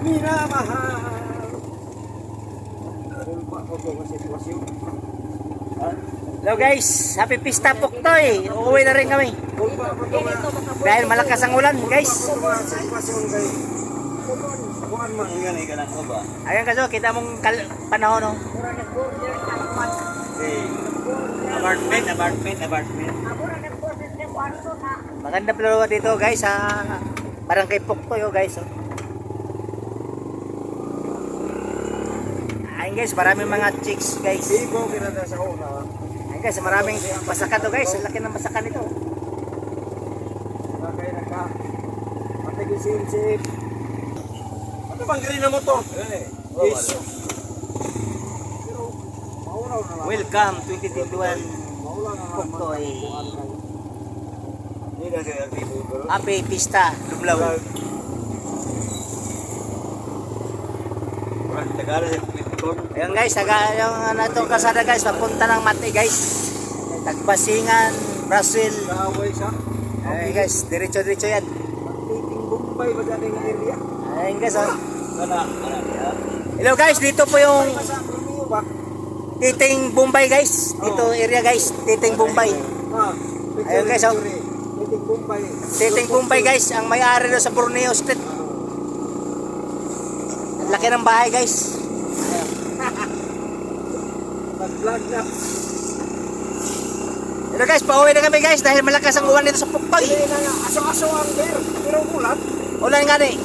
minamahal. Hello guys, happy pista Puktoy. Uuwi na rin kami. Dahil malakas ang ulan guys. Ayan kaso, kita mong panahon no. Apartment. Maganda pala dito guys sa Barangay Puktoy oh guys oh. Ayun guys, maraming mga chicks guys. Ayun guys, maraming pasakan to guys. Laki ng pasakan nito. Ano bang ganina mo to? Yes. Welcome 2021 Puktoy. Happy Pista Dumlaw. Ayun guys, yung itong kasada guys, papunta ng Mati guys. Tagbasingan, Brazil. Ayun guys, diretso-diretso yan. Bombay ba dati ng area? Ayun guys oh. Hello guys, dito po yung Titing Bombay guys. Dito area guys, Titing Bombay. Ayun guys oh. Titing Bombay guys, ang may-ari doon sa Borneo Street. Ang laki ng bahay guys. Nag-vlog na. Hello guys, pauwi na kami guys dahil malakas ang ulan dito sa Puktoy. Aso-aso ang bear, pero ulan. Ulan nga ni.